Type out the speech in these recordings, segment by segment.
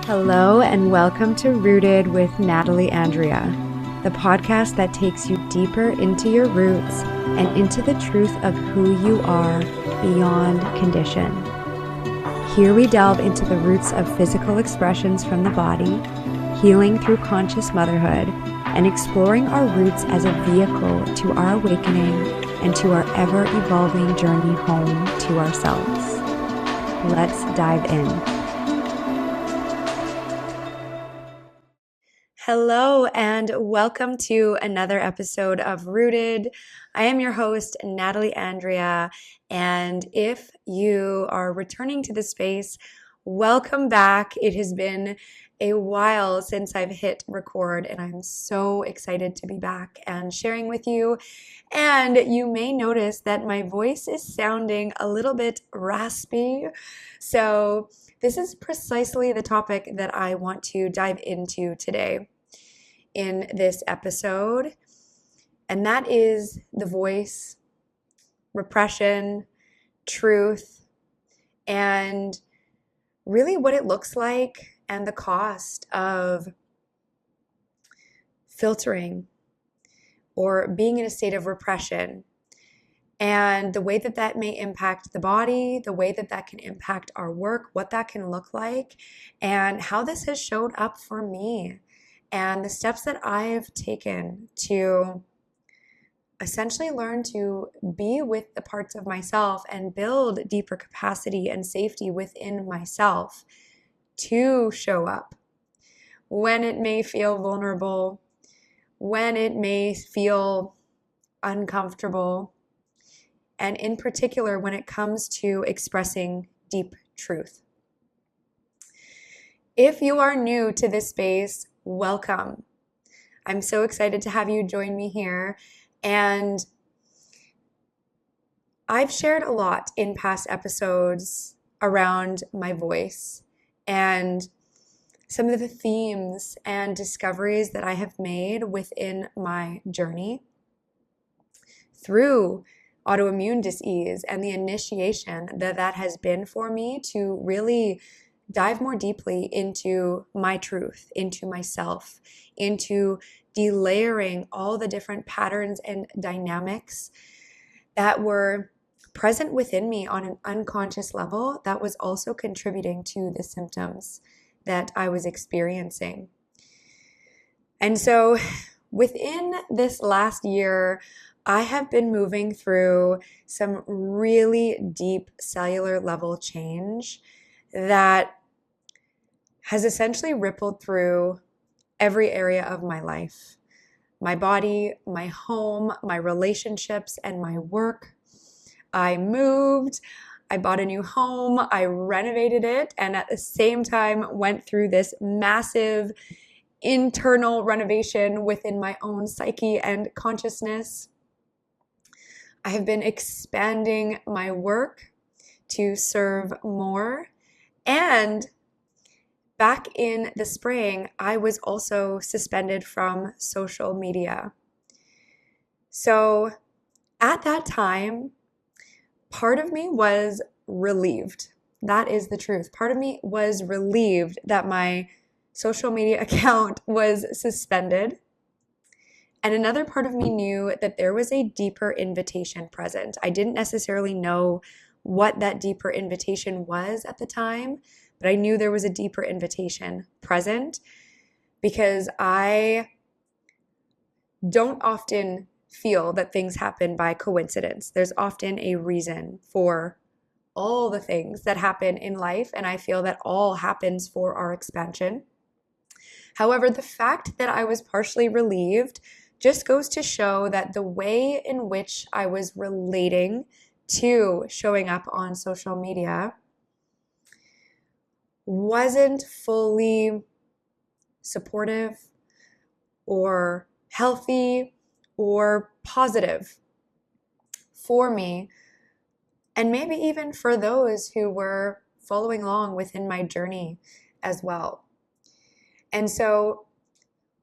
Hello and welcome to Rooted with Natalie Andrea, the podcast that takes you deeper into your roots and into the truth of who you are beyond condition. Here we delve into the roots of physical expressions from the body, healing through conscious motherhood, and exploring our roots as a vehicle to our awakening and to our ever-evolving journey home to ourselves. Let's dive in. Hello and welcome to another episode of Rooted. I am your host, Natalie Andrea, and if you are returning to this space, welcome back. It has been a while since I've hit record, and I'm so excited to be back and sharing with you. And you may notice that my voice is sounding a little bit raspy, so this is precisely the topic that I want to dive into today in this episode, and that is the voice, repression, truth, and really what it looks like and the cost of filtering or being in a state of repression, and the way that that may impact the body, the way that that can impact our work, what that can look like, and how this has showed up for me, and the steps that I've taken to essentially learn to be with the parts of myself and build deeper capacity and safety within myself to show up when it may feel vulnerable, when it may feel uncomfortable, and in particular when it comes to expressing deep truth. If you are new to this space, welcome. I'm so excited to have you join me here. And I've shared a lot in past episodes around my voice and some of the themes and discoveries that I have made within my journey through autoimmune disease and the initiation that has been for me to really dive more deeply into my truth, into myself, into delayering all the different patterns and dynamics that were present within me on an unconscious level that was also contributing to the symptoms that I was experiencing. And so within this last year, I have been moving through some really deep cellular level change that has essentially rippled through every area of my life, my body, my home, my relationships, and my work. I moved, I bought a new home, I renovated it, and at the same time went through this massive internal renovation within my own psyche and consciousness. I have been expanding my work to serve more, and back in the spring, I was also suspended from social media. So at that time, part of me was relieved. That is the truth. Part of me was relieved that my social media account was suspended. And another part of me knew that there was a deeper invitation present. I didn't necessarily know what that deeper invitation was at the time, but I knew there was a deeper invitation present because I don't often feel that things happen by coincidence. There's often a reason for all the things that happen in life, and I feel that all happens for our expansion. However, the fact that I was partially relieved just goes to show that the way in which I was relating to showing up on social media wasn't fully supportive or healthy or positive for me, and maybe even for those who were following along within my journey as well. And so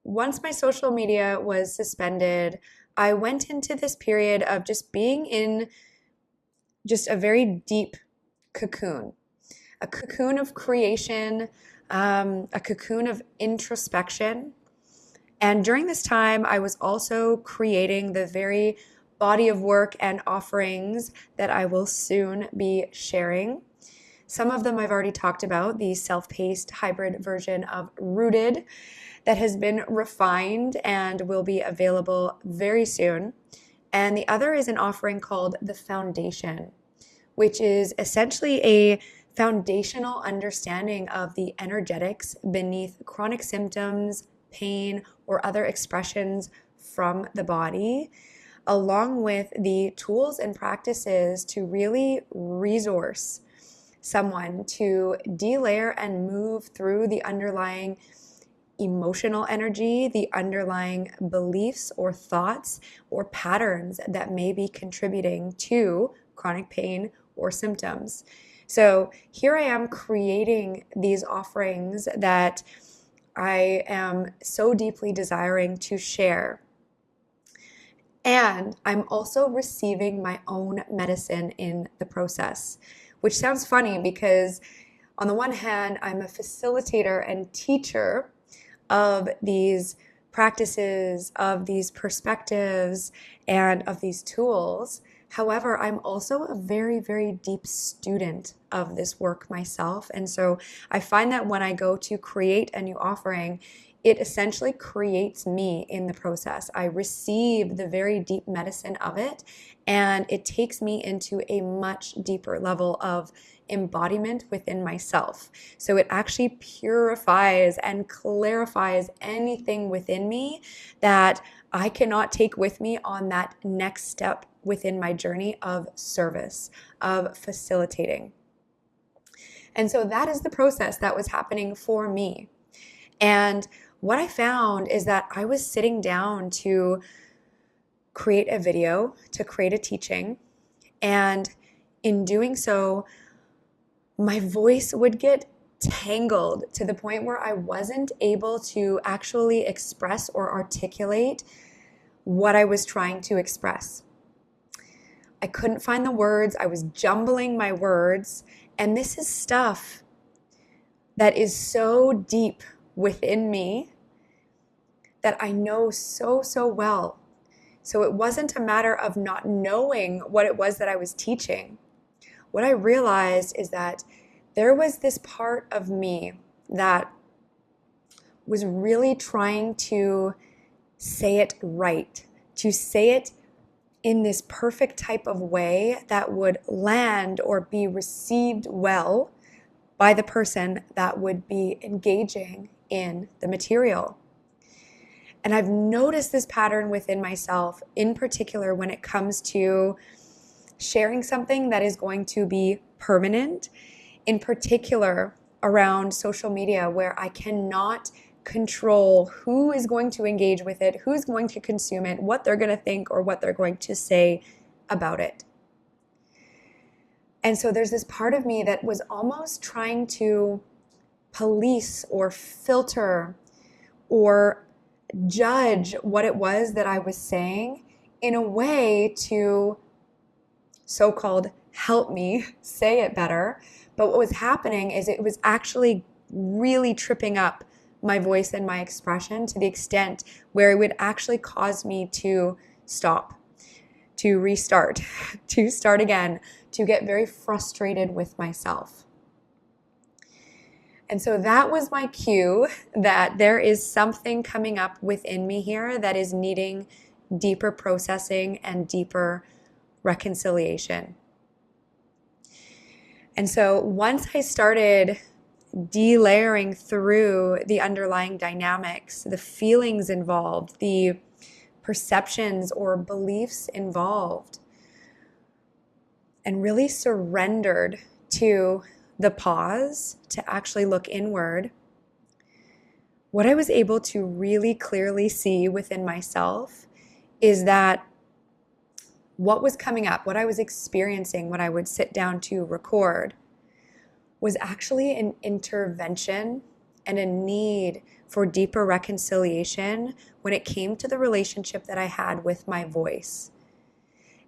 once my social media was suspended, I went into this period of just being in just a very deep cocoon, a cocoon of creation, a cocoon of introspection. And during this time, I was also creating the very body of work and offerings that I will soon be sharing. Some of them I've already talked about, the self-paced hybrid version of Rooted that has been refined and will be available very soon. And the other is an offering called The Foundation, which is essentially a foundational understanding of the energetics beneath chronic symptoms, pain, or other expressions from the body, along with the tools and practices to really resource someone to delayer and move through the underlying emotional energy, the underlying beliefs or thoughts or patterns that may be contributing to chronic pain or symptoms. So here I am creating these offerings that I am so deeply desiring to share. And I'm also receiving my own medicine in the process, which sounds funny because on the one hand, I'm a facilitator and teacher of these practices, of these perspectives, and of these tools. However, I'm also a very, very deep student of this work myself. And so I find that when I go to create a new offering, it essentially creates me in the process. I receive the very deep medicine of it, and it takes me into a much deeper level of embodiment within myself. So it actually purifies and clarifies anything within me that I cannot take with me on that next step within my journey of service, of facilitating. And so that is the process that was happening for me. And what I found is that I was sitting down to create a video, to create a teaching, and in doing so, my voice would get tangled to the point where I wasn't able to actually express or articulate what I was trying to express. I couldn't find the words. I was jumbling my words. And this is stuff that is so deep within me that I know so, so well. So it wasn't a matter of not knowing what it was that I was teaching. What I realized is that there was this part of me that was really trying to say it right, to say it in this perfect type of way that would land or be received well by the person that would be engaging in the material. And I've noticed this pattern within myself, in particular when it comes to sharing something that is going to be permanent, in particular around social media, where I cannot control who is going to engage with it, who's going to consume it, what they're going to think, or what they're going to say about it. And so there's this part of me that was almost trying to police or filter or judge what it was that I was saying in a way to so-called help me say it better. But what was happening is it was actually really tripping up my voice and my expression to the extent where it would actually cause me to stop, to restart, to start again, to get very frustrated with myself. And so that was my cue that there is something coming up within me here that is needing deeper processing and deeper reconciliation. And so once I started delayering through the underlying dynamics, the feelings involved, the perceptions or beliefs involved, and really surrendered to the pause to actually look inward, what I was able to really clearly see within myself is that what was coming up, what I was experiencing when I would sit down to record, was actually an intervention and a need for deeper reconciliation when it came to the relationship that I had with my voice.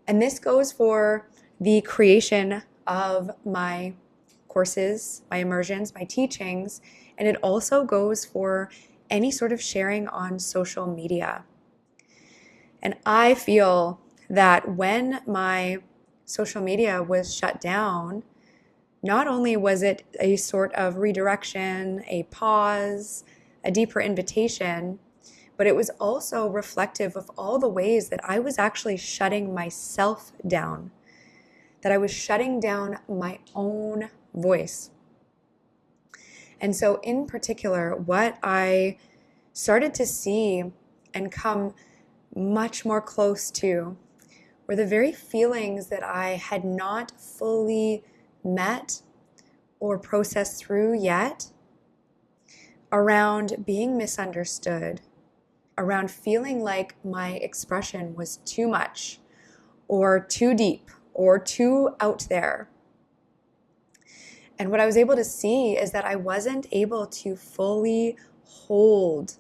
And this goes for the creation of my courses, my immersions, my teachings, and it also goes for any sort of sharing on social media. And I feel that when my social media was shut down, not only was it a sort of redirection, a pause, a deeper invitation, but it was also reflective of all the ways that I was actually shutting myself down, that I was shutting down my own voice. And so in particular, what I started to see and come much more close to were the very feelings that I had not fully met or processed through yet around being misunderstood, around feeling like my expression was too much or too deep or too out there. And what I was able to see is that I wasn't able to fully hold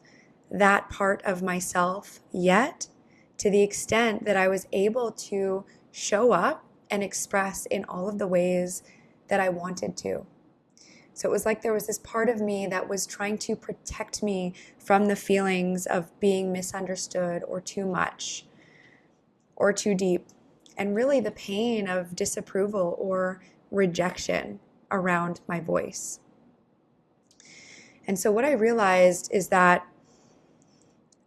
that part of myself yet, to the extent that I was able to show up and express in all of the ways that I wanted to. So it was like there was this part of me that was trying to protect me from the feelings of being misunderstood or too much or too deep, and really the pain of disapproval or rejection around my voice. And so what I realized is that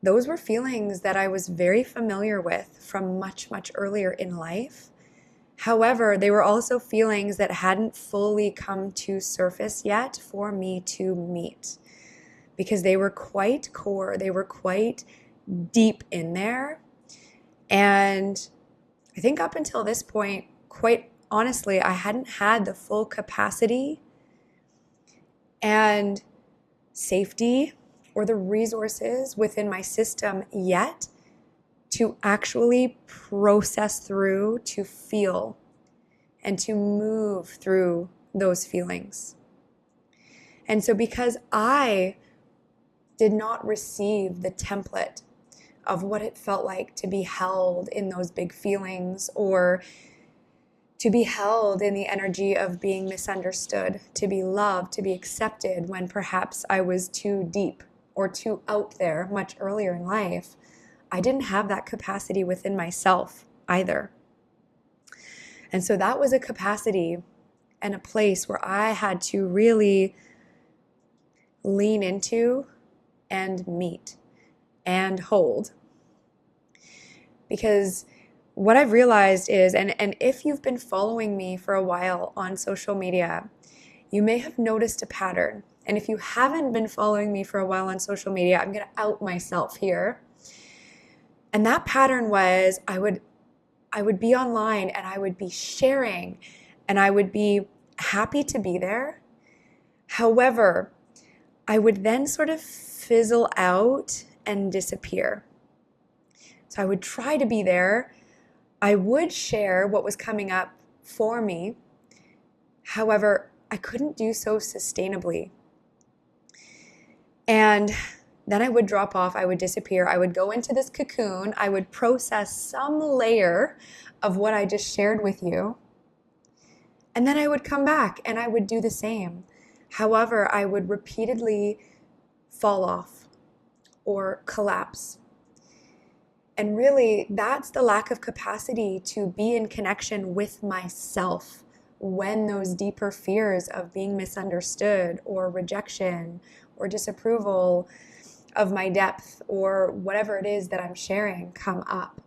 those were feelings that I was very familiar with from much, much earlier in life. However, they were also feelings that hadn't fully come to surface yet for me to meet, because they were quite core, they were quite deep in there. And I think up until this point, quite honestly, I hadn't had the full capacity and safety or the resources within my system yet to actually process through, to feel, and to move through those feelings. And so because I did not receive the template of what it felt like to be held in those big feelings, or to be held in the energy of being misunderstood, to be loved, to be accepted when perhaps I was too deep or too out there much earlier in life, I didn't have that capacity within myself either. And so that was a capacity and a place where I had to really lean into and meet and hold. Because what I've realized is, and if you've been following me for a while on social media, you may have noticed a pattern. And if you haven't been following me for a while on social media, I'm going to out myself here. And that pattern was I would be online and I would be sharing and I would be happy to be there. However, I would then sort of fizzle out and disappear. So I would try to be there. I would share what was coming up for me. However, I couldn't do so sustainably. And then I would drop off, I would disappear, I would go into this cocoon, I would process some layer of what I just shared with you, and then I would come back and I would do the same. However, I would repeatedly fall off or collapse. And really, that's the lack of capacity to be in connection with myself when those deeper fears of being misunderstood or rejection or disapproval of my depth or whatever it is that I'm sharing come up.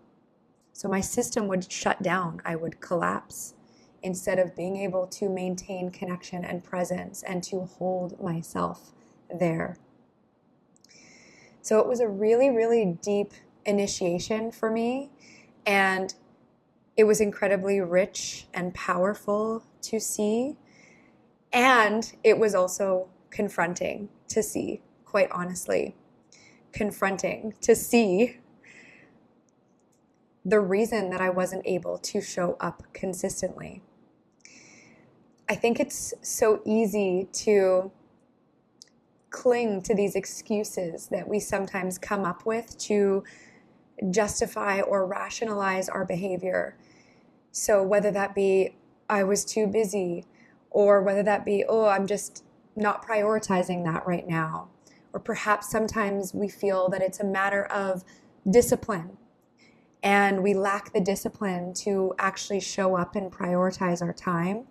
So my system would shut down. I would collapse instead of being able to maintain connection and presence and to hold myself there. So it was a really, really deep initiation for me, and it was incredibly rich and powerful to see, and it was also confronting to see, quite honestly. Confronting to see the reason that I wasn't able to show up consistently. I think it's so easy to cling to these excuses that we sometimes come up with to justify or rationalize our behavior. So whether that be I was too busy, or whether that be, oh, I'm just not prioritizing that right now. Or perhaps sometimes we feel that it's a matter of discipline and we lack the discipline to actually show up and prioritize our time.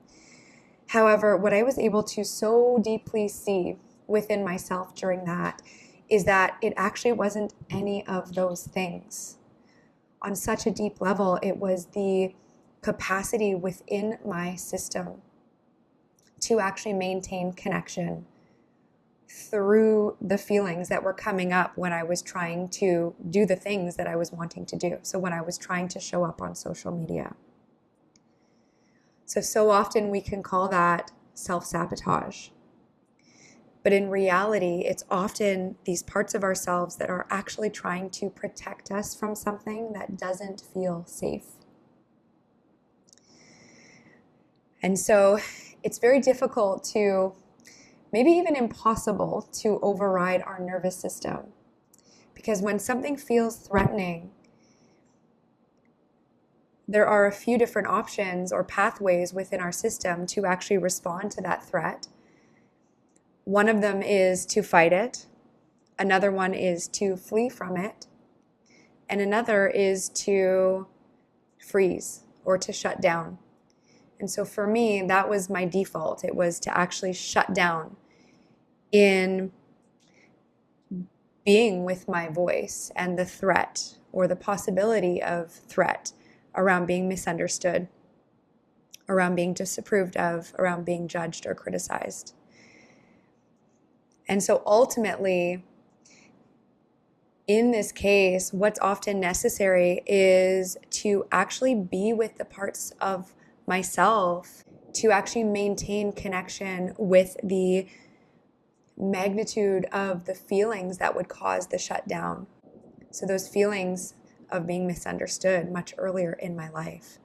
However, what I was able to so deeply see within myself during that is that it actually wasn't any of those things. On such a deep level, it was the capacity within my system to actually maintain connection through the feelings that were coming up when I was trying to do the things that I was wanting to do. So when I was trying to show up on social media. So often we can call that self-sabotage. But in reality, it's often these parts of ourselves that are actually trying to protect us from something that doesn't feel safe. And so it's very difficult to, maybe even impossible, to override our nervous system. Because when something feels threatening, there are a few different options or pathways within our system to actually respond to that threat. One of them is to fight it. Another one is to flee from it. And another is to freeze or to shut down. And so for me, that was my default. It was to actually shut down in being with my voice and the threat or the possibility of threat around being misunderstood, around being disapproved of, around being judged or criticized. And so ultimately, in this case, what's often necessary is to actually be with the parts of myself to actually maintain connection with the magnitude of the feelings that would cause the shutdown. So those feelings of being misunderstood much earlier in my life.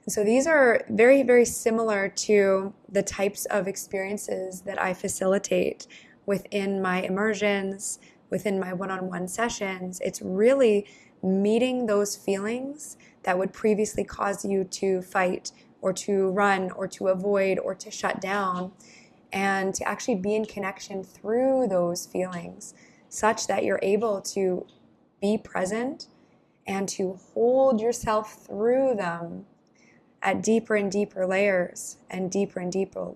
So these are very, very similar to the types of experiences that I facilitate within my immersions, within my one-on-one sessions. It's really meeting those feelings that would previously cause you to fight or to run or to avoid or to shut down, and to actually be in connection through those feelings such that you're able to be present and to hold yourself through them at deeper and deeper layers and deeper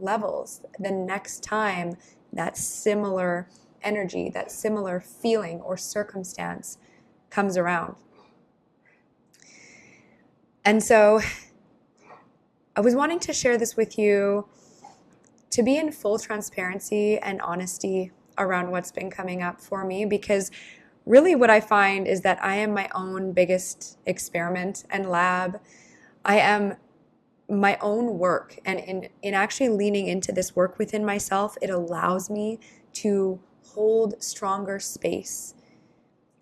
levels the next time that similar energy, that similar feeling or circumstance comes around. And so I was wanting to share this with you to be in full transparency and honesty around what's been coming up for me, because really what I find is that I am my own biggest experiment and lab. I am my own work, and in actually leaning into this work within myself, it allows me to hold stronger space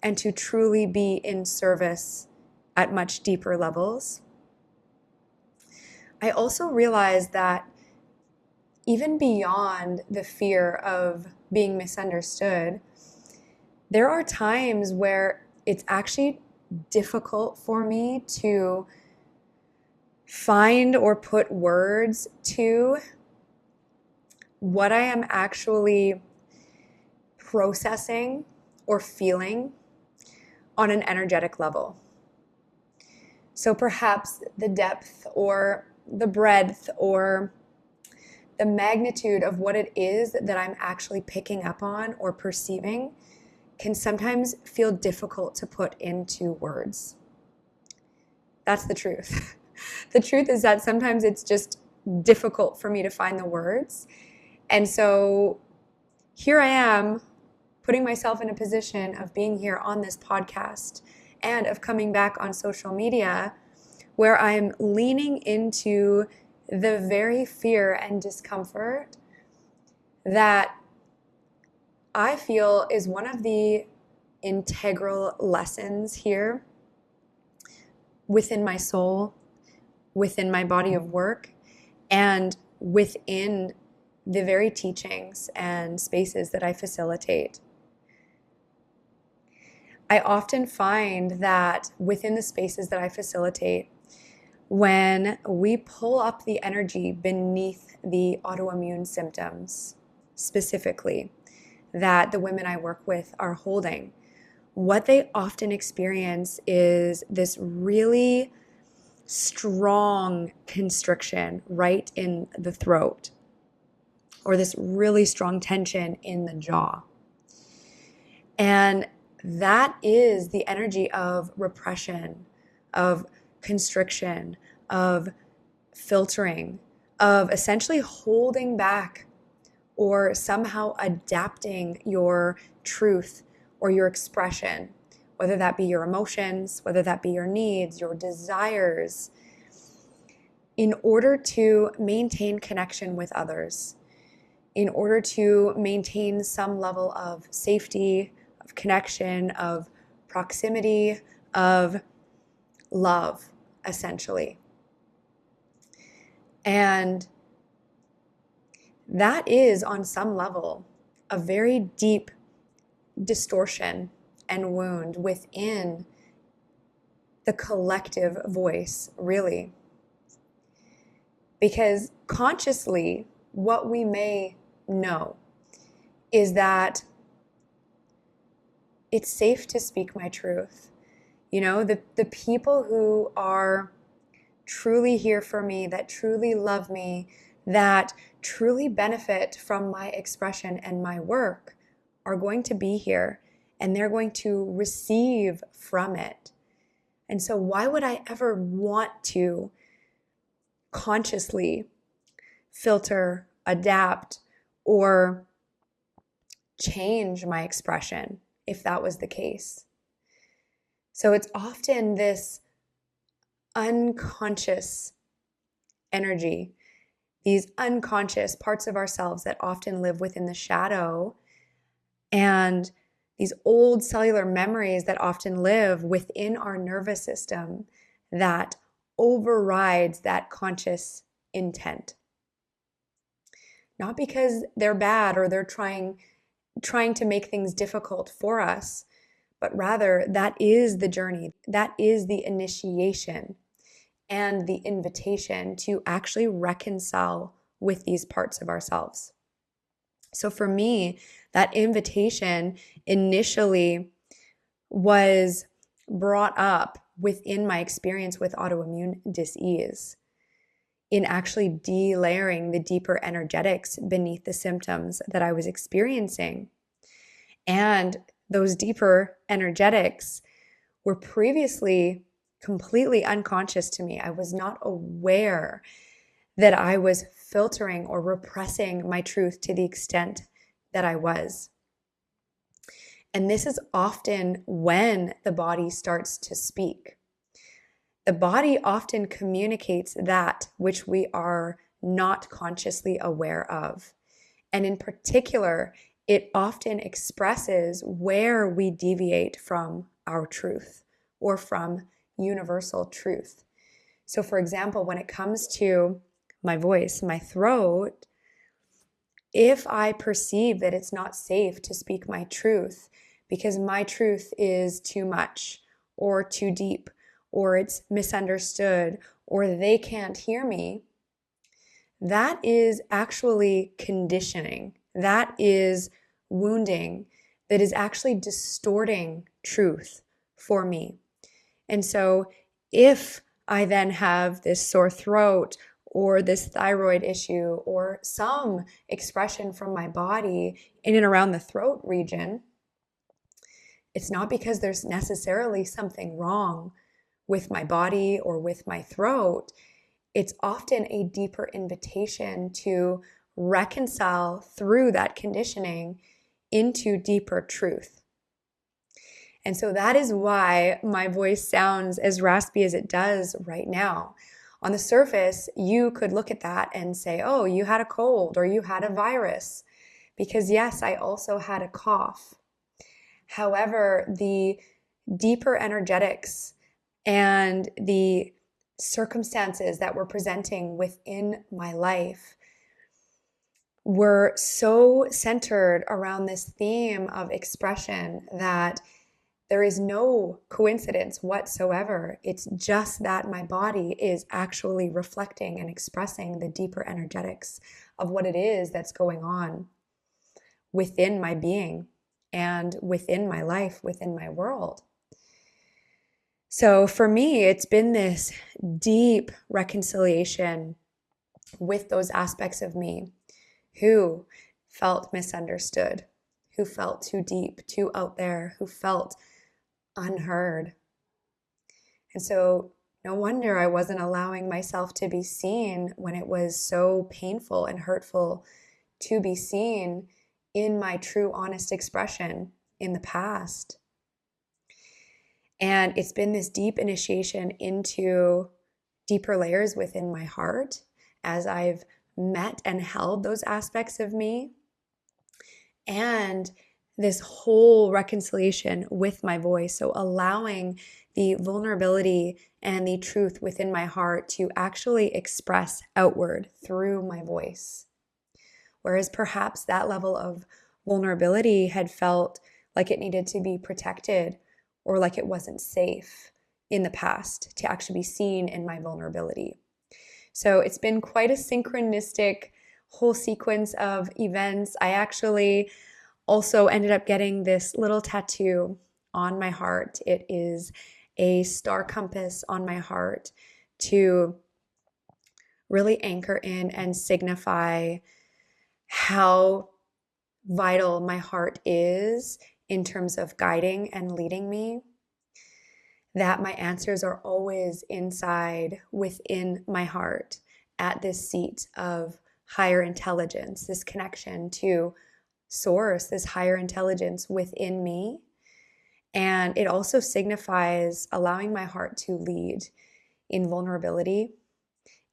and to truly be in service at much deeper levels. I also realized that even beyond the fear of being misunderstood, there are times where it's actually difficult for me to find or put words to what I am actually processing or feeling on an energetic level. So perhaps the depth or the breadth or the magnitude of what it is that I'm actually picking up on or perceiving can sometimes feel difficult to put into words. That's the truth. The truth is that sometimes it's just difficult for me to find the words. And so here I am, putting myself in a position of being here on this podcast and of coming back on social media, where I'm leaning into the very fear and discomfort that I feel is one of the integral lessons here within my soul, within my body of work, and within the very teachings and spaces that I facilitate. I often find that within the spaces that I facilitate, when we pull up the energy beneath the autoimmune symptoms, specifically, that the women I work with are holding, what they often experience is this really strong constriction right in the throat, or this really strong tension in the jaw. And that is the energy of repression, of constriction, of filtering, of essentially holding back or somehow adapting your truth or your expression, whether that be your emotions, whether that be your needs, your desires, in order to maintain connection with others, in order to maintain some level of safety, of connection, of proximity, of love, essentially. And that is, on some level, a very deep distortion and wound within the collective voice, really. Because consciously, what we may know is that it's safe to speak my truth. You know, the people who are truly here for me, that truly love me, that truly benefit from my expression and my work are going to be here, and they're going to receive from it. And so why would I ever want to consciously filter, adapt, or change my expression if that was the case? So it's often this unconscious energy, these unconscious parts of ourselves that often live within the shadow, and these old cellular memories that often live within our nervous system that overrides that conscious intent. Not because they're bad or they're trying to make things difficult for us, but rather that is the journey, that is the initiation and the invitation to actually reconcile with these parts of ourselves. So for me, that invitation initially was brought up within my experience with autoimmune disease, in actually delayering the deeper energetics beneath the symptoms that I was experiencing. And those deeper energetics were previously completely unconscious to me. I was not aware that I was filtering or repressing my truth to the extent that I was. And this is often when the body starts to speak. The body often communicates that which we are not consciously aware of. And in particular, it often expresses where we deviate from our truth or from universal truth. So for example, when it comes to my voice, my throat, if I perceive that it's not safe to speak my truth because my truth is too much or too deep, or it's misunderstood, or they can't hear me, that is actually conditioning. That is wounding. That is actually distorting truth for me. And so if I then have this sore throat or this thyroid issue or some expression from my body in and around the throat region, it's not because there's necessarily something wrong with my body or with my throat. It's often a deeper invitation to reconcile through that conditioning into deeper truth. And so that is why my voice sounds as raspy as it does right now. On the surface, you could look at that and say, oh, you had a cold or you had a virus. Because yes, I also had a cough. However, the deeper energetics and the circumstances that were presenting within my life were so centered around this theme of expression that There is no coincidence whatsoever. It's just that my body is actually reflecting and expressing the deeper energetics of what it is that's going on within my being and within my life, within my world. So for me, it's been this deep reconciliation with those aspects of me who felt misunderstood, who felt too deep, too out there, who felt unheard. And so no wonder I wasn't allowing myself to be seen when it was so painful and hurtful to be seen in my true, honest expression in the past. And it's been this deep initiation into deeper layers within my heart as I've met and held those aspects of me. And this whole reconciliation with my voice. So allowing the vulnerability and the truth within my heart to actually express outward through my voice. Whereas perhaps that level of vulnerability had felt like it needed to be protected or like it wasn't safe in the past to actually be seen in my vulnerability. So it's been quite a synchronistic whole sequence of events. I actually also ended up getting this little tattoo on my heart. It is a star compass on my heart to really anchor in and signify how vital my heart is in terms of guiding and leading me. That my answers are always inside within my heart at this seat of higher intelligence, this connection to source, this higher intelligence within me. And it also signifies allowing my heart to lead in vulnerability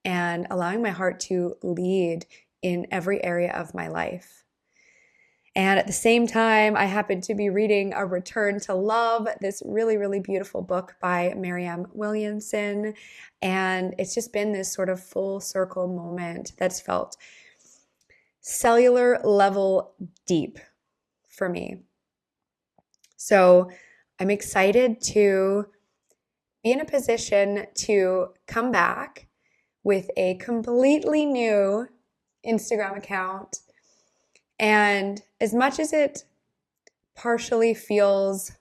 and allowing my heart to lead in every area of my life. And at the same time, I happened to be reading A Return to Love, this really, really beautiful book by Marianne Williamson. And it's just been this sort of full circle moment that's felt cellular level deep for me. So I'm excited to be in a position to come back with a completely new Instagram account. And as much as it partially feels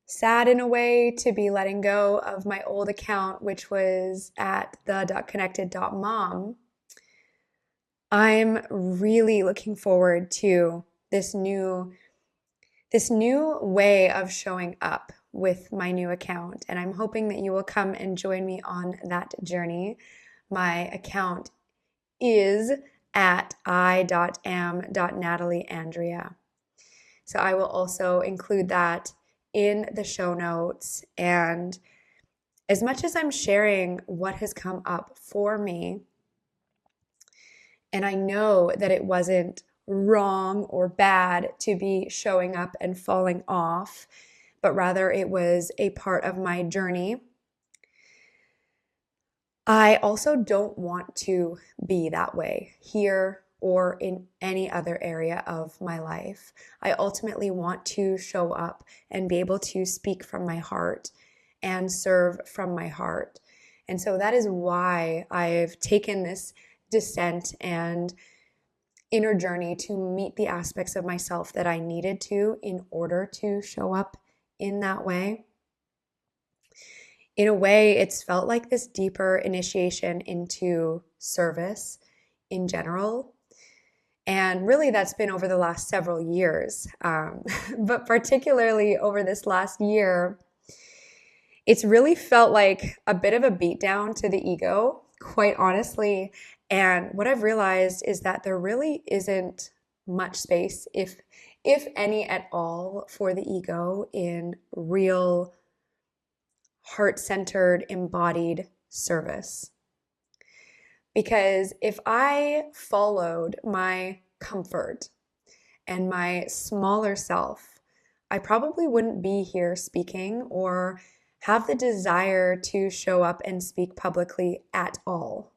sad in a way to be letting go of my old account, which was at the.connected.mom, I'm really looking forward to this new way of showing up with my new account. And I'm hoping that you will come and join me on that journey. My account is at i.am.natalieandrea. So I will also include that in the show notes. And as much as I'm sharing what has come up for me, and I know that it wasn't wrong or bad to be showing up and falling off, but rather it was a part of my journey. I also don't want to be that way here or in any other area of my life. I ultimately want to show up and be able to speak from my heart and serve from my heart. And so that is why I've taken this descent and inner journey to meet the aspects of myself that I needed to in order to show up in that way. In a way, it's felt like this deeper initiation into service in general. And really, that's been over the last several years. But particularly over this last year, it's really felt like a bit of a beatdown to the ego, quite honestly. And what I've realized is that there really isn't much space, if any at all, for the ego in real heart-centered, embodied service. Because if I followed my comfort and my smaller self, I probably wouldn't be here speaking or have the desire to show up and speak publicly at all.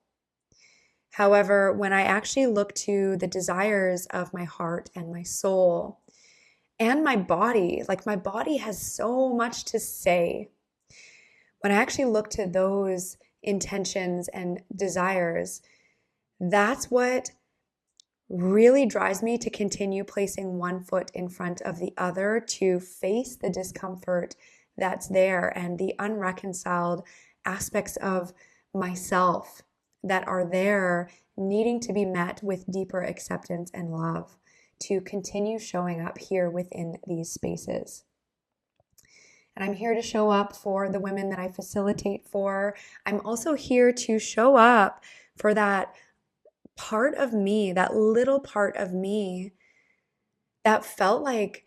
However, when I actually look to the desires of my heart and my soul and my body. Like my body has so much to say. When I actually look to those intentions and desires, that's what really drives me to continue placing one foot in front of the other, to face the discomfort that's there and the unreconciled aspects of myself that are there, needing to be met with deeper acceptance and love, to continue showing up here within these spaces. And I'm here to show up for the women that I facilitate for. I'm also here to show up for that part of me, that little part of me that felt like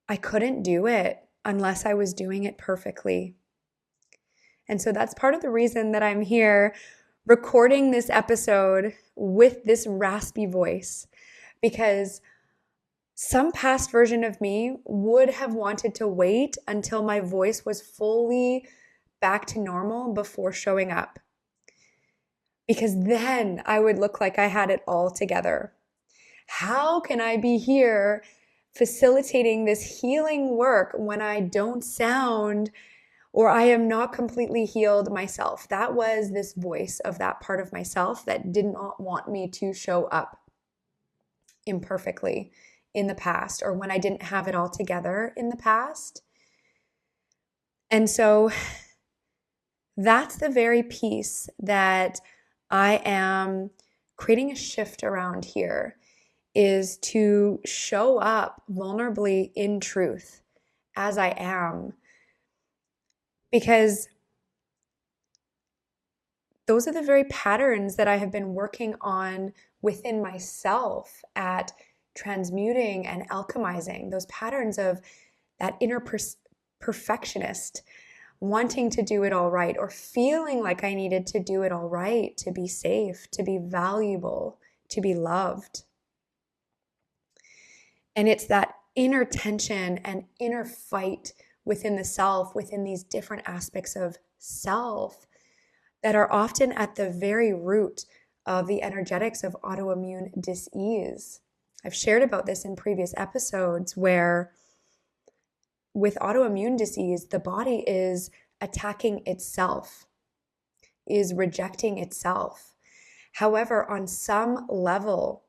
I couldn't do it unless I was doing it perfectly. And so that's part of the reason that I'm here recording this episode with this raspy voice, because some past version of me would have wanted to wait until my voice was fully back to normal before showing up, because then I would look like I had it all together. How can I be here facilitating this healing work when I don't sound, or I am not completely healed myself? That was this voice of that part of myself that did not want me to show up imperfectly in the past, or when I didn't have it all together in the past. And so that's the very piece that I am creating a shift around here, is to show up vulnerably in truth as I am. Because those are the very patterns that I have been working on within myself at transmuting and alchemizing. Those patterns of that inner perfectionist wanting to do it all right, or feeling like I needed to do it all right to be safe, to be valuable, to be loved. And it's that inner tension and inner fight within the self, within these different aspects of self, that are often at the very root of the energetics of autoimmune dis-ease. I've shared about this in previous episodes, where with autoimmune disease, the body is attacking itself, is rejecting itself. However, on some level,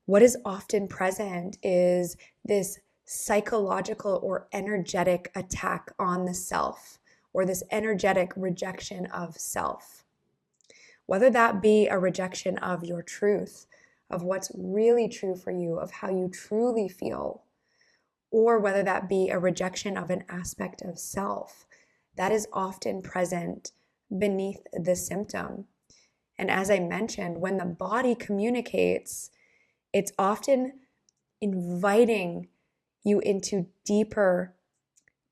what is often present is this psychological or energetic attack on the self, or this energetic rejection of self. Whether that be a rejection of your truth, of what's really true for you, of how you truly feel, or whether that be a rejection of an aspect of self, that is often present beneath the symptom. And as I mentioned, when the body communicates, it's often inviting you into deeper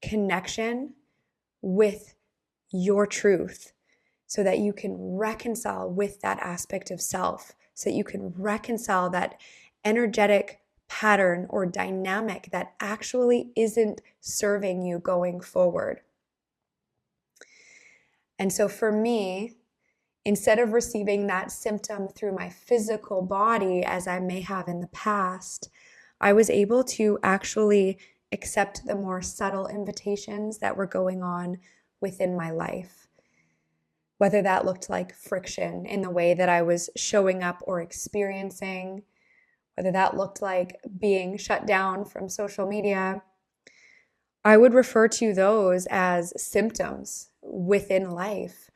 connection with your truth, so that you can reconcile with that aspect of self, so that you can reconcile that energetic pattern or dynamic that actually isn't serving you going forward. And so for me, instead of receiving that symptom through my physical body as I may have in the past, I was able to actually accept the more subtle invitations that were going on within my life. Whether that looked like friction in the way that I was showing up or experiencing, whether that looked like being shut down from social media, I would refer to those as symptoms within life.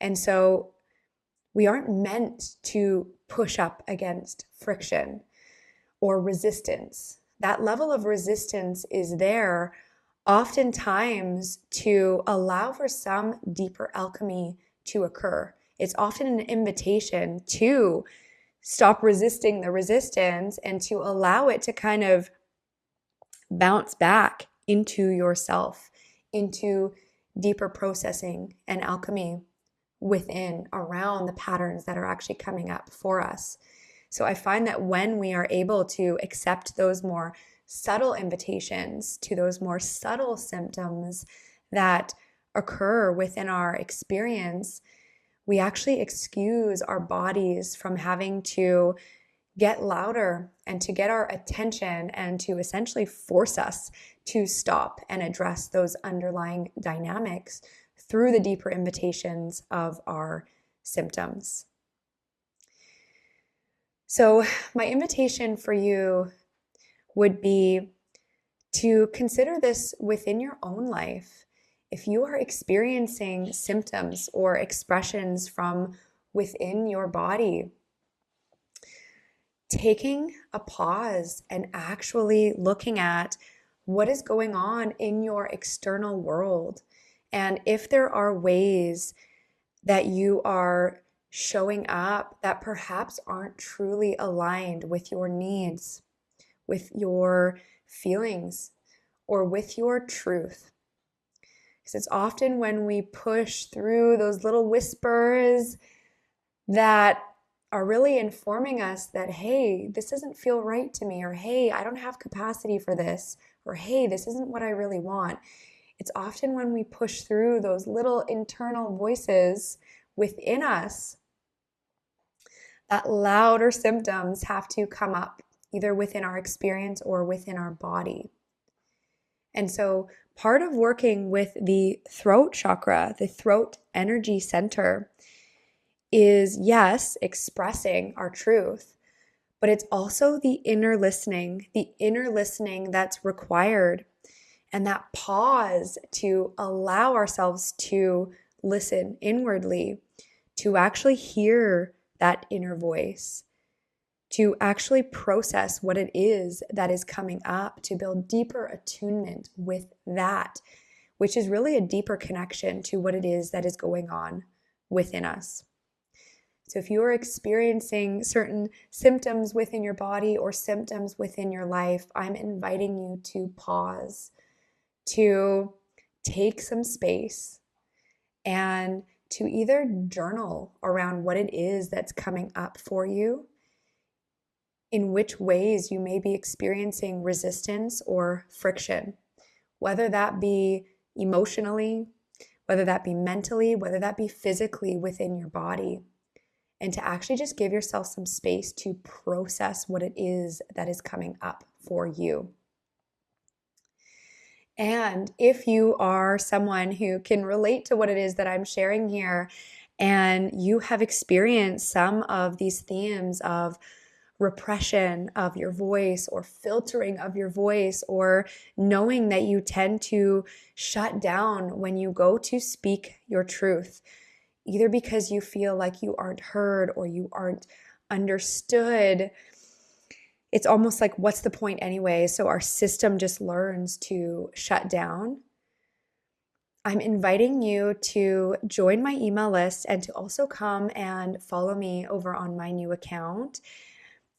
And so we aren't meant to push up against friction or resistance. That level of resistance is there oftentimes to allow for some deeper alchemy to occur. It's often an invitation to stop resisting the resistance and to allow it to kind of bounce back into yourself, into deeper processing and alchemy within, around the patterns that are actually coming up for us. So I find that when we are able to accept those more subtle invitations to those more subtle symptoms that occur within our experience, we actually excuse our bodies from having to get louder and to get our attention and to essentially force us to stop and address those underlying dynamics through the deeper invitations of our symptoms. So, my invitation for you would be to consider this within your own life. If you are experiencing symptoms or expressions from within your body, taking a pause and actually looking at what is going on in your external world. And if there are ways that you are showing up that perhaps aren't truly aligned with your needs, with your feelings, or with your truth. Because it's often when we push through those little whispers that are really informing us that, hey, this doesn't feel right to me, or hey, I don't have capacity for this, or hey, this isn't what I really want. It's often when we push through those little internal voices within us that louder symptoms have to come up, either within our experience or within our body. And so part of working with the throat chakra, the throat energy center, is, yes, expressing our truth, but it's also the inner listening that's required, and that pause to allow ourselves to listen inwardly, to actually hear that inner voice, to actually process what it is that is coming up, to build deeper attunement with that, which is really a deeper connection to what it is that is going on within us. So if you are experiencing certain symptoms within your body or symptoms within your life, I'm inviting you to pause, to take some space, and to either journal around what it is that's coming up for you, in which ways you may be experiencing resistance or friction, whether that be emotionally, whether that be mentally, whether that be physically within your body. And to actually just give yourself some space to process what it is that is coming up for you. And if you are someone who can relate to what it is that I'm sharing here, and you have experienced some of these themes of repression of your voice, or filtering of your voice, or knowing that you tend to shut down when you go to speak your truth, either because you feel like you aren't heard or you aren't understood, it's almost like, what's the point anyway? So our system just learns to shut down. I'm inviting you to join my email list and to also come and follow me over on my new account,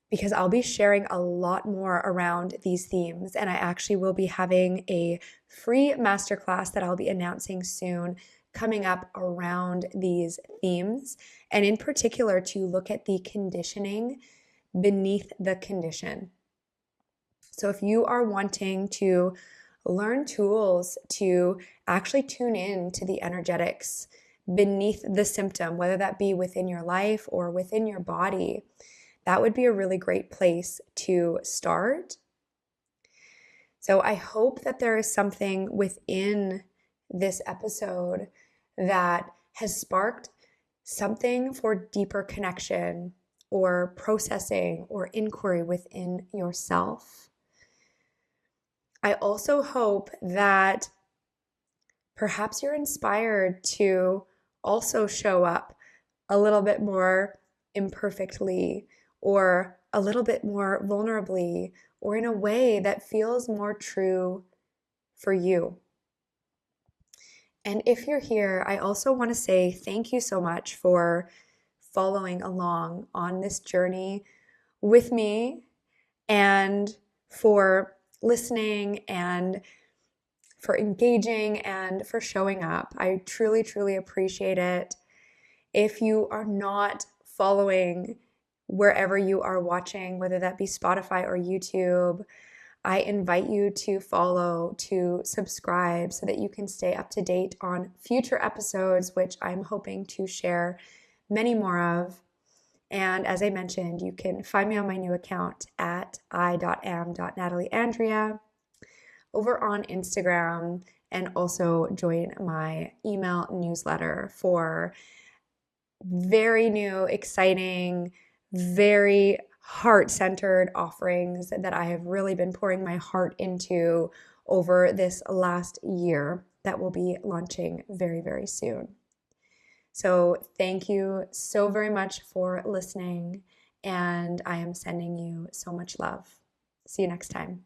because I'll be sharing a lot more around these themes. And I actually will be having a free masterclass that I'll be announcing soon, coming up around these themes, and in particular to look at the conditioning beneath the condition. So if you are wanting to learn tools to actually tune in to the energetics beneath the symptom, whether that be within your life or within your body, that would be a really great place to start. So I hope that there is something within this episode that has sparked something for deeper connection or processing or inquiry within yourself. I also hope that perhaps you're inspired to also show up a little bit more imperfectly, or a little bit more vulnerably, or in a way that feels more true for you. And if you're here, I also want to say thank you so much for following along on this journey with me, and for listening, and for engaging, and for showing up. I truly, truly appreciate it. If you are not following wherever you are watching, whether that be Spotify or YouTube, I invite you to follow, to subscribe, so that you can stay up to date on future episodes, which I'm hoping to share many more of. And as I mentioned, you can find me on my new account at i.am.natalieandrea over on Instagram, and also join my email newsletter for very new, exciting, very heart-centered offerings that I have really been pouring my heart into over this last year that will be launching very, very soon. So thank you so very much for listening, and I am sending you so much love. See you next time.